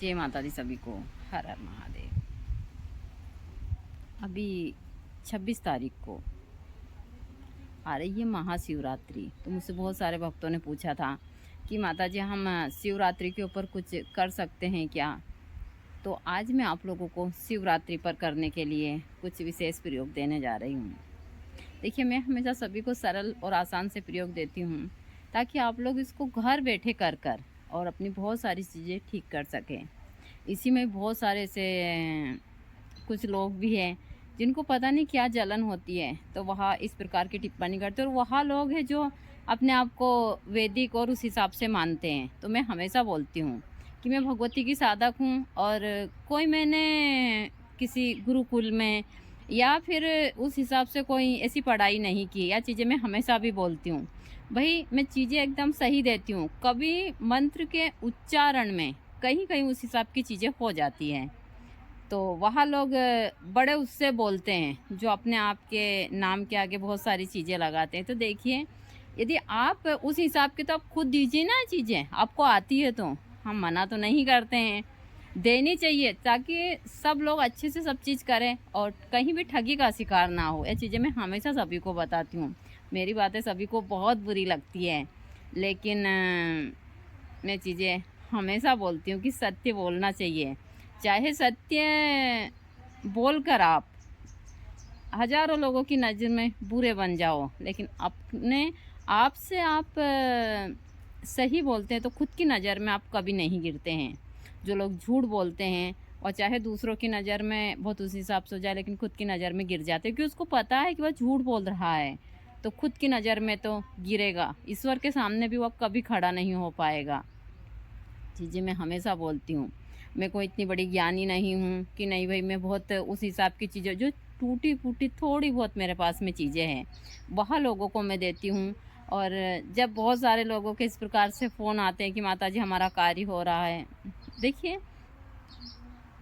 जय माता दी सभी को। हर हर महादेव। अभी 26 तारीख को आ रही है महाशिवरात्रि। तो मुझसे बहुत सारे भक्तों ने पूछा था कि माता जी हम शिवरात्रि के ऊपर कुछ कर सकते हैं क्या। तो आज मैं आप लोगों को शिवरात्रि पर करने के लिए कुछ विशेष प्रयोग देने जा रही हूँ। देखिए, मैं हमेशा सभी को सरल और आसान से प्रयोग देती हूँ ताकि आप लोग इसको घर बैठे कर कर और अपनी बहुत सारी चीज़ें ठीक कर सकें। इसी में बहुत सारे से कुछ लोग भी हैं जिनको पता नहीं क्या जलन होती है, तो वह इस प्रकार की टिप्पणी करते हैं, और वह लोग हैं जो अपने आप को वैदिक और उस हिसाब से मानते हैं। तो मैं हमेशा बोलती हूँ कि मैं भगवती की साधक हूँ, और कोई मैंने किसी गुरुकुल में या फिर उस हिसाब से कोई ऐसी पढ़ाई नहीं की। या चीज़ें मैं हमेशा भी बोलती हूँ भाई, मैं चीज़ें एकदम सही देती हूँ। कभी मंत्र के उच्चारण में कहीं कहीं उस हिसाब की चीज़ें हो जाती हैं, तो वहाँ लोग बड़े उससे बोलते हैं जो अपने आप के नाम के आगे बहुत सारी चीज़ें लगाते हैं। तो देखिए, यदि आप उस हिसाब के तो आप खुद दीजिए ना चीज़ें, आपको आती है तो। हम मना तो नहीं करते हैं, देनी चाहिए ताकि सब लोग अच्छे से सब चीज़ करें और कहीं भी ठगी का शिकार ना हो। ये चीज़ें मैं हमेशा सभी को बताती हूँ। मेरी बातें सभी को बहुत बुरी लगती है, लेकिन मैं चीज़ें हमेशा बोलती हूँ कि सत्य बोलना चाहिए। चाहे सत्य बोलकर आप हज़ारों लोगों की नज़र में बुरे बन जाओ, लेकिन अपने आप से आप सही बोलते हैं तो खुद की नज़र में आप कभी नहीं गिरते हैं। जो लोग झूठ बोलते हैं और चाहे दूसरों की नज़र में बहुत उस हिसाब से हो जाए, लेकिन खुद की नज़र में गिर जाते हैं क्योंकि उसको पता है कि वह झूठ बोल रहा है, तो खुद की नज़र में तो गिरेगा। ईश्वर के सामने भी वह कभी खड़ा नहीं हो पाएगा। चीज़ें मैं हमेशा बोलती हूँ। मैं कोई इतनी बड़ी ज्ञानी नहीं हूँ कि नहीं भाई मैं बहुत उस हिसाब की चीज़ें जो टूटी फूटी थोड़ी बहुत मेरे पास में चीज़ें हैं वह लोगों को मैं देती हूँ। और जब बहुत सारे लोगों के इस प्रकार से फ़ोन आते हैं कि माता जी हमारा कार्य हो रहा है, देखिए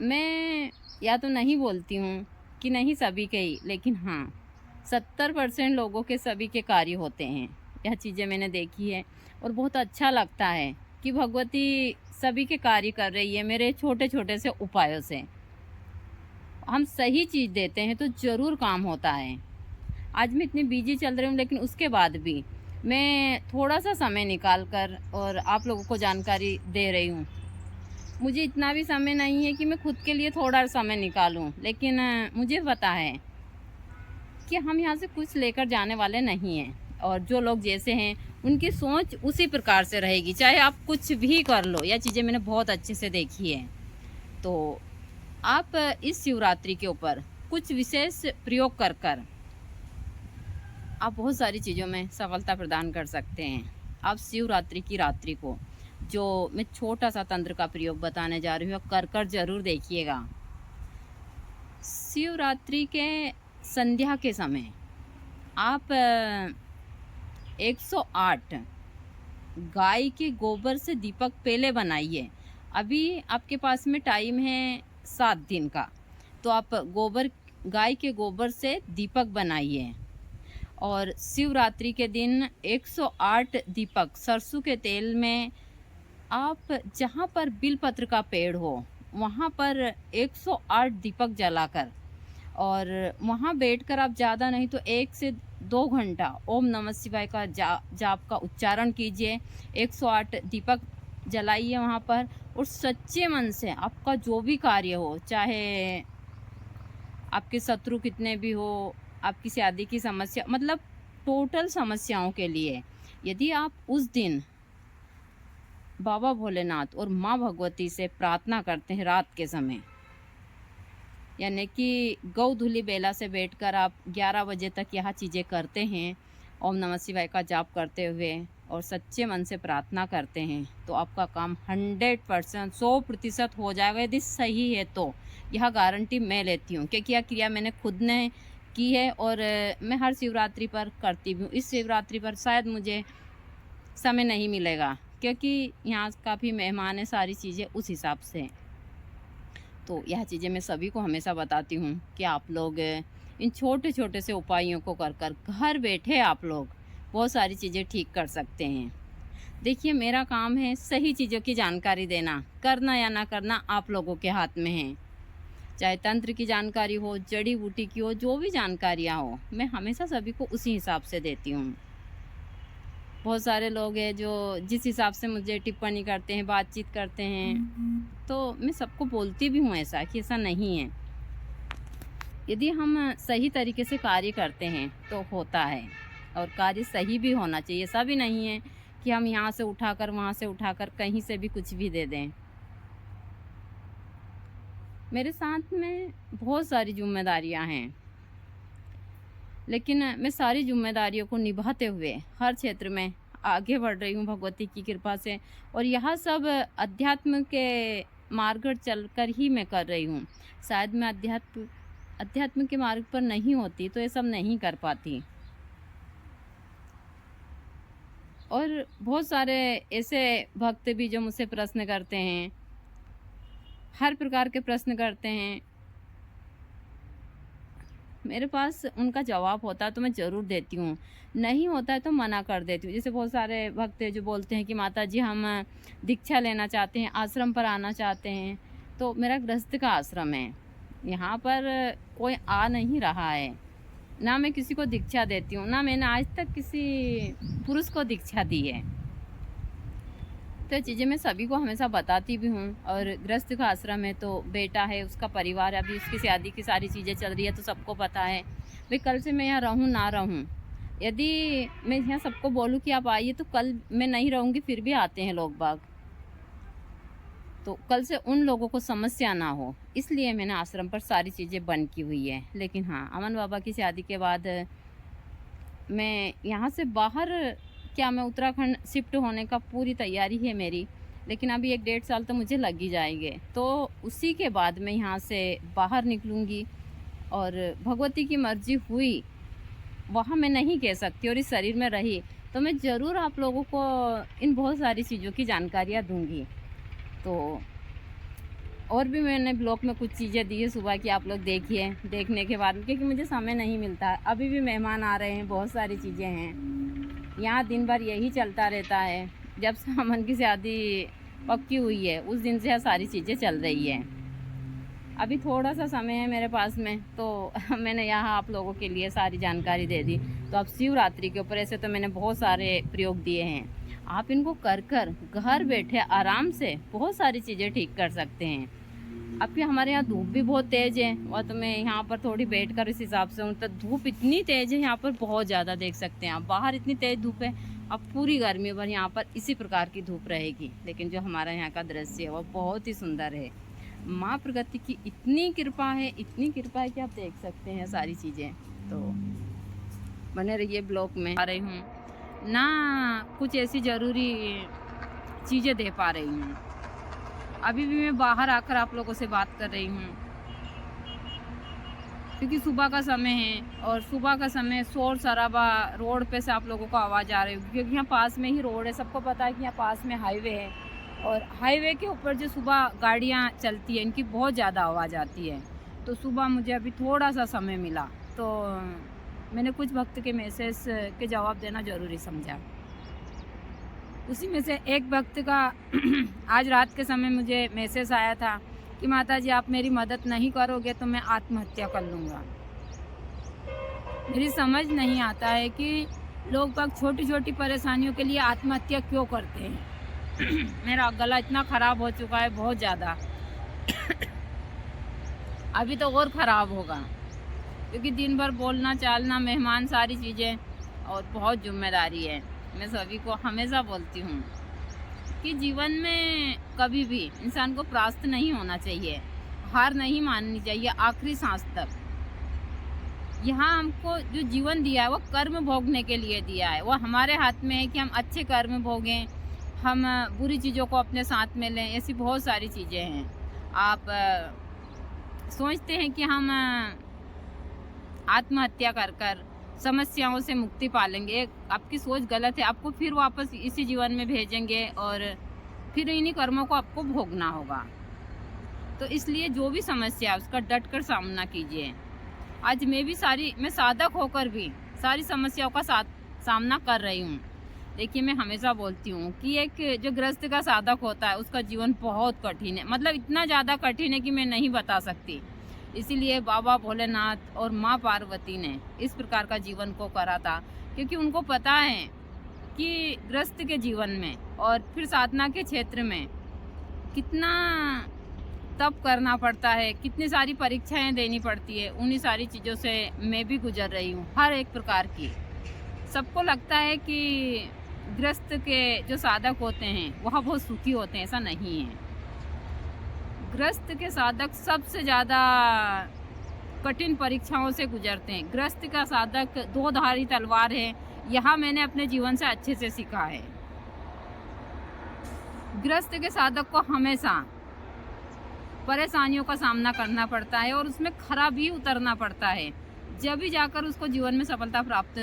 मैं या तो नहीं बोलती हूँ कि नहीं सभी के ही, लेकिन हाँ 70% लोगों के सभी के कार्य होते हैं। यह चीज़ें मैंने देखी है और बहुत अच्छा लगता है कि भगवती सभी के कार्य कर रही है मेरे छोटे छोटे से उपायों से। हम सही चीज़ देते हैं तो ज़रूर काम होता है। आज मैं इतनी बिजी चल रही हूँ, लेकिन उसके बाद भी मैं थोड़ा सा समय निकाल कर और आप लोगों को जानकारी दे रही हूँ। मुझे इतना भी समय नहीं है कि मैं खुद के लिए थोड़ा समय निकालूं, लेकिन मुझे पता है कि हम यहाँ से कुछ लेकर जाने वाले नहीं हैं, और जो लोग जैसे हैं उनकी सोच उसी प्रकार से रहेगी, चाहे आप कुछ भी कर लो। यह चीज़ें मैंने बहुत अच्छे से देखी है। तो आप इस शिवरात्रि के ऊपर कुछ विशेष प्रयोग कर कर आप बहुत सारी चीज़ों में सफलता प्रदान कर सकते हैं। आप शिवरात्रि की रात्रि को जो मैं छोटा सा तंत्र का प्रयोग बताने जा रही हूँ, कर कर जरूर देखिएगा। शिवरात्रि के संध्या के समय आप 108 गाय के गोबर से दीपक पहले बनाइए। अभी आपके पास में टाइम है 7 दिन का, तो आप गाय के गोबर से दीपक बनाइए। और शिवरात्रि के दिन 108 दीपक सरसों के तेल में आप जहाँ पर बिलपत्र का पेड़ हो वहाँ पर 108 दीपक जलाकर, और वहाँ बैठकर आप ज़्यादा नहीं तो 1 से 2 घंटा ओम नमः शिवाय का जाप का उच्चारण कीजिए। 108 दीपक जलाइए वहाँ पर, और सच्चे मन से आपका जो भी कार्य हो, चाहे आपके शत्रु कितने भी हो, आपकी शादी की समस्या, मतलब टोटल समस्याओं के लिए यदि आप उस दिन बाबा भोलेनाथ और माँ भगवती से प्रार्थना करते हैं रात के समय, यानी कि गौधुली बेला से बैठकर आप 11 बजे तक यह चीज़ें करते हैं, ओम नमः शिवाय का जाप करते हुए और सच्चे मन से प्रार्थना करते हैं, तो आपका काम 100% 100% हो जाएगा। यदि सही है तो यह गारंटी मैं लेती हूँ, क्योंकि यह क्रिया मैंने खुद ने की है और मैं हर शिवरात्रि पर करती भी हूँ। इस शिवरात्रि पर शायद मुझे समय नहीं मिलेगा क्योंकि यहाँ काफ़ी मेहमान हैं, सारी चीज़ें उस हिसाब से। तो यह चीज़ें मैं सभी को हमेशा बताती हूँ कि आप लोग इन छोटे छोटे से उपायों को कर कर घर बैठे आप लोग बहुत सारी चीज़ें ठीक कर सकते हैं। देखिए, मेरा काम है सही चीज़ों की जानकारी देना, करना या ना करना आप लोगों के हाथ में है। चाहे तंत्र की जानकारी हो, जड़ी-बूटी की हो, जो भी जानकारियाँ हो, मैं हमेशा सभी को उसी हिसाब से देती हूँ। बहुत सारे लोग हैं जो जिस हिसाब से मुझे टिप्पणी करते हैं, बातचीत करते हैं, तो मैं सबको बोलती भी हूँ ऐसा कि ऐसा नहीं है। यदि हम सही तरीके से कार्य करते हैं तो होता है, और कार्य सही भी होना चाहिए। ऐसा भी नहीं है कि हम यहाँ से उठाकर वहाँ से उठाकर कहीं से भी कुछ भी दे दें। मेरे साथ में बहुत सारी ज़िम्मेदारियाँ हैं, लेकिन मैं सारी ज़िम्मेदारियों को निभाते हुए हर क्षेत्र में आगे बढ़ रही हूँ भगवती की कृपा से, और यह सब अध्यात्म के मार्ग चलकर ही मैं कर रही हूँ। शायद मैं अध्यात्म के मार्ग पर नहीं होती तो ये सब नहीं कर पाती। और बहुत सारे ऐसे भक्त भी जो मुझसे प्रश्न करते हैं, हर प्रकार के प्रश्न करते हैं। मेरे पास उनका जवाब होता है तो मैं ज़रूर देती हूँ, नहीं होता है तो मना कर देती हूँ। जैसे बहुत सारे भक्त हैं जो बोलते हैं कि माता जी हम दीक्षा लेना चाहते हैं, आश्रम पर आना चाहते हैं। तो मेरा गृहस्थ का आश्रम है, यहाँ पर कोई आ नहीं रहा है। ना मैं किसी को दीक्षा देती हूँ, ना मैंने आज तक किसी पुरुष को दीक्षा दी है। तो चीज़ें मैं सभी को हमेशा बताती भी हूँ। और गृहस्थ का आश्रम है तो बेटा है, उसका परिवार है, अभी उसकी शादी की सारी चीज़ें चल रही है तो सबको पता है। भाई कल से मैं यहाँ रहूँ ना रहूँ, यदि मैं यहाँ सबको बोलूँ कि आप आइए तो कल मैं नहीं रहूँगी फिर भी आते हैं लोग बाग, तो कल से उन लोगों को समस्या ना हो, इसलिए मैंने आश्रम पर सारी चीज़ें बंद की हुई है। लेकिन हाँ, अमन बाबा की शादी के बाद मैं यहाँ से बाहर, क्या मैं उत्तराखंड शिफ्ट होने का पूरी तैयारी है मेरी, लेकिन अभी 1 डेढ़ साल तो मुझे लग ही जाएंगे। तो उसी के बाद मैं यहाँ से बाहर निकलूँगी, और भगवती की मर्जी हुई वहाँ मैं नहीं कह सकती, और इस शरीर में रही तो मैं ज़रूर आप लोगों को इन बहुत सारी चीज़ों की जानकारियाँ दूँगी। तो और भी मैंने ब्लॉग में कुछ चीज़ें दी है सुबह की, आप लोग देखिए। देखने के बाद, क्योंकि मुझे समय नहीं मिलता, अभी भी मेहमान आ रहे हैं, बहुत सारी चीज़ें हैं यहाँ, दिन भर यही चलता रहता है। जब से अमन की शादी पक्की हुई है उस दिन से सारी चीज़ें चल रही है। अभी थोड़ा सा समय है मेरे पास में, तो मैंने यहाँ आप लोगों के लिए सारी जानकारी दे दी। तो अब शिवरात्रि के ऊपर ऐसे तो मैंने बहुत सारे प्रयोग दिए हैं, आप इनको कर घर बैठे आराम से बहुत सारी चीज़ें ठीक कर सकते हैं। अब हमारे यहाँ धूप भी बहुत तेज़ है, और तो मैं यहाँ पर थोड़ी बैठ कर इस हिसाब से हूँ, तो धूप इतनी तेज़ है यहाँ पर, बहुत ज़्यादा देख सकते हैं आप, बाहर इतनी तेज़ धूप है। अब पूरी गर्मी भर यहाँ पर इसी प्रकार की धूप रहेगी, लेकिन जो हमारा यहाँ का दृश्य है वो बहुत ही सुंदर है। माँ प्रगति की इतनी कृपा है, इतनी कृपा है कि आप देख सकते हैं सारी चीज़ें। तो बने रहिए ब्लॉग में। आ रही हूँ ना, कुछ ऐसी ज़रूरी चीज़ें दे पा रही हूँ, अभी भी मैं बाहर आकर आप लोगों से बात कर रही हूँ, क्योंकि सुबह का समय है, और सुबह का समय शोर शराबा, रोड पे से आप लोगों को आवाज़ आ रही होगी, क्योंकि यहाँ पास में ही रोड है। सबको पता है कि यहाँ पास में हाईवे है, और हाईवे के ऊपर जो सुबह गाड़ियाँ चलती हैं इनकी बहुत ज़्यादा आवाज़ आती है। तो सुबह मुझे अभी थोड़ा सा समय मिला, तो मैंने कुछ भक्त के मैसेज के जवाब देना ज़रूरी समझा। उसी में से एक भक्त का आज रात के समय मुझे मैसेज आया था कि माता जी आप मेरी मदद नहीं करोगे तो मैं आत्महत्या कर लूँगा। मेरी समझ नहीं आता है कि लोग बाग छोटी छोटी परेशानियों के लिए आत्महत्या क्यों करते हैं। मेरा गला इतना ख़राब हो चुका है, बहुत ज़्यादा अभी तो और ख़राब होगा, क्योंकि दिन भर बोलना चालना, मेहमान, सारी चीज़ें, और बहुत जिम्मेदारी है। मैं सभी को हमेशा बोलती हूँ कि जीवन में कभी भी इंसान को परास्त नहीं होना चाहिए, हार नहीं माननी चाहिए आखिरी सांस तक। यहाँ हमको जो जीवन दिया है वो कर्म भोगने के लिए दिया है, वो हमारे हाथ में है कि हम अच्छे कर्म भोगें, हम बुरी चीज़ों को अपने साथ में लें। ऐसी बहुत सारी चीज़ें हैं। आप सोचते हैं कि हम आत्महत्या कर समस्याओं से मुक्ति पालेंगे, आपकी सोच गलत है। आपको फिर वापस इसी जीवन में भेजेंगे, और फिर इन्हीं कर्मों को आपको भोगना होगा। तो इसलिए जो भी समस्या है उसका डट कर सामना कीजिए। आज मैं साधक होकर भी सारी समस्याओं का सामना कर रही हूँ। देखिए, मैं हमेशा बोलती हूँ कि एक जो गृहस्थ का साधक होता है उसका जीवन बहुत कठिन है, मतलब इतना ज़्यादा कठिन है कि मैं नहीं बता सकती। इसीलिए बाबा भोलेनाथ और माँ पार्वती ने इस प्रकार का जीवन को करा था, क्योंकि उनको पता है कि गृहस्थ के जीवन में और फिर साधना के क्षेत्र में कितना तप करना पड़ता है, कितनी सारी परीक्षाएं देनी पड़ती है। उन्हीं सारी चीज़ों से मैं भी गुजर रही हूँ, हर एक प्रकार की। सबको लगता है कि गृहस्थ के जो साधक होते हैं वह बहुत सुखी होते हैं, ऐसा नहीं है। गृहस्थ के साधक सबसे ज़्यादा कठिन परीक्षाओं से गुजरते हैं। गृहस्थ का साधक दो धारी तलवार है, यह मैंने अपने जीवन से अच्छे से सीखा है। गृहस्थ के साधक को हमेशा परेशानियों का सामना करना पड़ता है और उसमें खरा भी उतरना पड़ता है, जब भी जाकर उसको जीवन में सफलता प्राप्त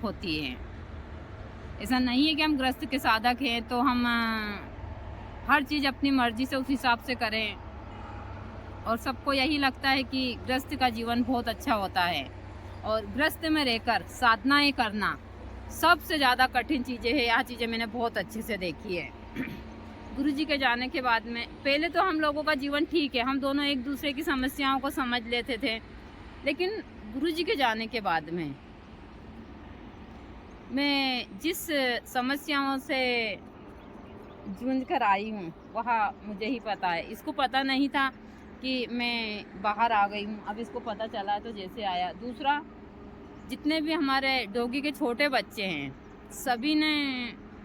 होती है। ऐसा नहीं है कि हम गृहस्थ के साधक हैं तो हम हर चीज़ अपनी मर्जी से उस हिसाब से करें, और सबको यही लगता है कि गृहस्थ का जीवन बहुत अच्छा होता है। और गृहस्थ में रहकर साधनाएं करना सबसे ज़्यादा कठिन चीज़ें हैं। यह चीज़ें मैंने बहुत अच्छे से देखी है। गुरुजी के जाने के बाद में पहले तो हम लोगों का जीवन ठीक है, हम दोनों एक दूसरे की समस्याओं को समझ लेते थे, लेकिन गुरुजी के जाने के बाद में मैं जिस समस्याओं से जूझ कर आई हूँ वह मुझे ही पता है। इसको पता नहीं था कि मैं बाहर आ गई हूँ, अब इसको पता चला तो जैसे आया। दूसरा, जितने भी हमारे डोगी के छोटे बच्चे हैं सभी ने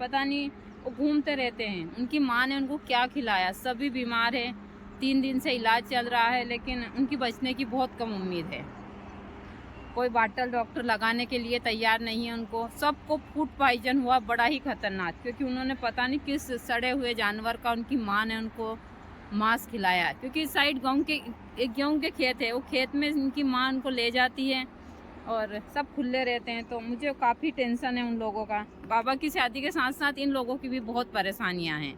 पता नहीं, वो घूमते रहते हैं, उनकी माँ ने उनको क्या खिलाया, सभी बीमार है। 3 दिन से इलाज चल रहा है, लेकिन उनकी बचने की बहुत कम उम्मीद है। कोई बाटल डॉक्टर लगाने के लिए तैयार नहीं है उनको। सबको फूड पॉइजन हुआ, बड़ा ही खतरनाक, क्योंकि उन्होंने पता नहीं किस सड़े हुए जानवर का उनकी माँ ने उनको मांस खिलाया। क्योंकि इस साइड गेहूँ के खेत है, वो खेत में उनकी माँ उनको ले जाती है और सब खुले रहते हैं। तो मुझे काफ़ी टेंशन है उन लोगों का। बाबा की शादी के साथ साथ इन लोगों की भी बहुत परेशानियाँ हैं।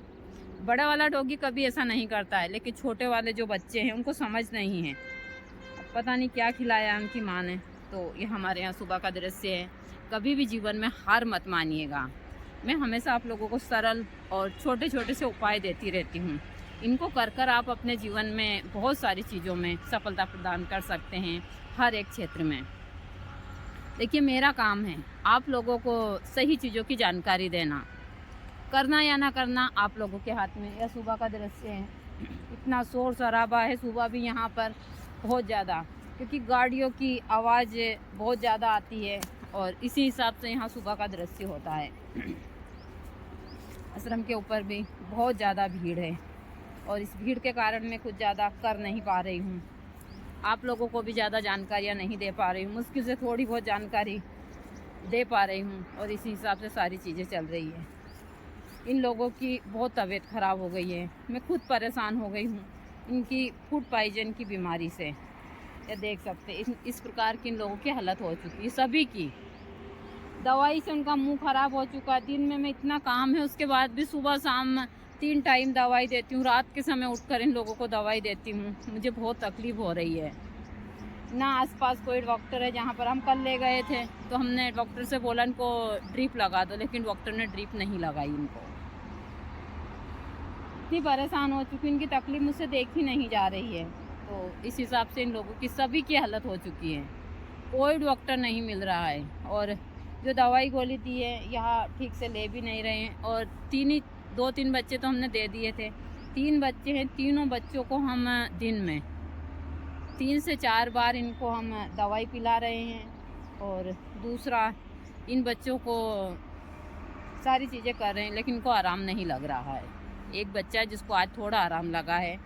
बड़ा वाला डॉगी कभी ऐसा नहीं करता है, लेकिन छोटे वाले जो बच्चे हैं उनको समझ नहीं है। पता नहीं क्या खिलाया उनकी माँ ने। तो ये हमारे यहाँ सुबह का दृश्य है। कभी भी जीवन में हार मत मानिएगा। मैं हमेशा आप लोगों को सरल और छोटे छोटे से उपाय देती रहती हूँ। इनको कर आप अपने जीवन में बहुत सारी चीज़ों में सफलता प्रदान कर सकते हैं, हर एक क्षेत्र में। देखिए, मेरा काम है आप लोगों को सही चीज़ों की जानकारी देना। करना या ना करना आप लोगों के हाथ में। यह सुबह का दृश्य है। इतना शोर शराबा है सुबह भी यहाँ पर बहुत ज़्यादा, क्योंकि गाड़ियों की आवाज़ बहुत ज़्यादा आती है और इसी हिसाब से यहाँ सुबह का दृश्य होता है। आश्रम के ऊपर भी बहुत ज़्यादा भीड़ है और इस भीड़ के कारण मैं कुछ ज़्यादा कर नहीं पा रही हूँ। आप लोगों को भी ज़्यादा जानकारियाँ नहीं दे पा रही हूँ। मुश्किल से थोड़ी बहुत जानकारी दे पा रही हूँ और इसी हिसाब से सारी चीज़ें चल रही है। इन लोगों की बहुत तबीयत ख़राब हो गई है, मैं खुद परेशान हो गई हूँ इनकी फूड पॉइजन की बीमारी से। ये देख सकते हैं इस प्रकार की इन लोगों की हालत हो चुकी है। सभी की दवाई से उनका मुंह ख़राब हो चुका है। दिन में मैं इतना काम है, उसके बाद भी सुबह शाम 3 टाइम दवाई देती हूँ। रात के समय उठकर इन लोगों को दवाई देती हूँ। मुझे बहुत तकलीफ़ हो रही है। ना आसपास कोई डॉक्टर है। जहाँ पर हम कल ले गए थे तो हमने डॉक्टर से बोला इनको ड्रिप लगा दो, लेकिन डॉक्टर ने ड्रिप नहीं लगाई इनको। इतनी परेशान हो चुकी, इनकी तकलीफ़ मुझसे देखी नहीं जा रही है। तो इस हिसाब से इन लोगों की सभी की हालत हो चुकी है। कोई डॉक्टर नहीं मिल रहा है और जो दवाई गोली दी है यहाँ ठीक से ले भी नहीं रहे हैं। और 2-3 बच्चे तो हमने दे दिए थे। 3 बच्चे हैं, तीनों बच्चों को हम दिन में 3 से 4 बार इनको हम दवाई पिला रहे हैं। और दूसरा, इन बच्चों को सारी चीज़ें कर रहे हैं, लेकिन इनको आराम नहीं लग रहा है। एक बच्चा है जिसको आज थोड़ा आराम लगा है।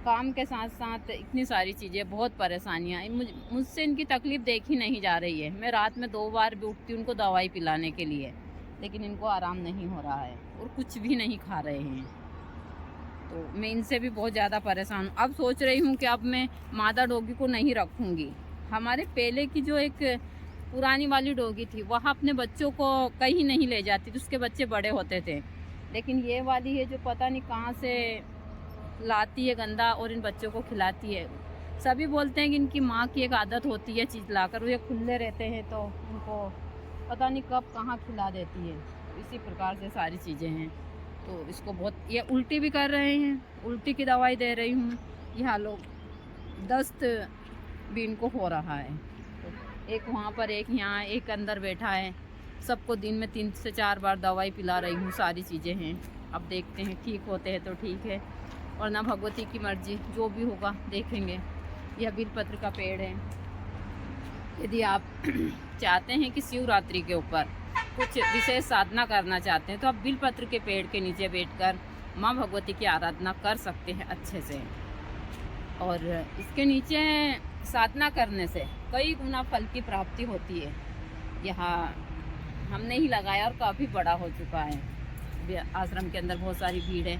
काम के साथ साथ इतनी सारी चीज़ें, बहुत परेशानियाँ, मुझसे इनकी तकलीफ़ देखी नहीं जा रही है। मैं रात में 2 बार भी उठती हूँ उनको दवाई पिलाने के लिए, लेकिन इनको आराम नहीं हो रहा है और कुछ भी नहीं खा रहे हैं। तो मैं इनसे भी बहुत ज़्यादा परेशान हूँ। अब सोच रही हूँ कि अब मैं मादा डॉगी को नहीं रखूँगी। हमारे पहले की जो एक पुरानी वाली डॉगी थी वह अपने बच्चों को कहीं नहीं ले जाती थी, उसके बच्चे बड़े होते थे। लेकिन ये वाली है जो पता नहीं कहाँ से लाती है गंदा और इन बच्चों को खिलाती है। सभी बोलते हैं कि इनकी माँ की एक आदत होती है चीज़ लाकर, वो ये खुले रहते हैं तो उनको पता नहीं कब कहाँ खिला देती है। इसी प्रकार से सारी चीज़ें हैं। तो इसको बहुत, ये उल्टी भी कर रहे हैं, उल्टी की दवाई दे रही हूँ। यहाँ लोग दस्त भी इनको हो रहा है, तो एक वहाँ पर, एक यहाँ, एक अंदर बैठा है। सबको दिन में 3 से 4 बार दवाई पिला रही हूँ, सारी चीज़ें हैं। अब देखते हैं, ठीक होते हैं तो ठीक है, और ना भगवती की मर्जी, जो भी होगा देखेंगे। यह बिलपत्र का पेड़ है। यदि आप चाहते हैं कि शिवरात्रि के ऊपर कुछ विशेष साधना करना चाहते हैं तो आप बिलपत्र के पेड़ के नीचे बैठकर माँ भगवती की आराधना कर सकते हैं अच्छे से। और इसके नीचे साधना करने से कई गुना फल की प्राप्ति होती है। यहाँ हमने ही लगाया और काफ़ी बड़ा हो चुका है। आश्रम के अंदर बहुत सारी भीड़ है।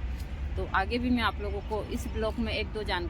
तो आगे भी मैं आप लोगों को इस ब्लॉग में 1-2 जानकारी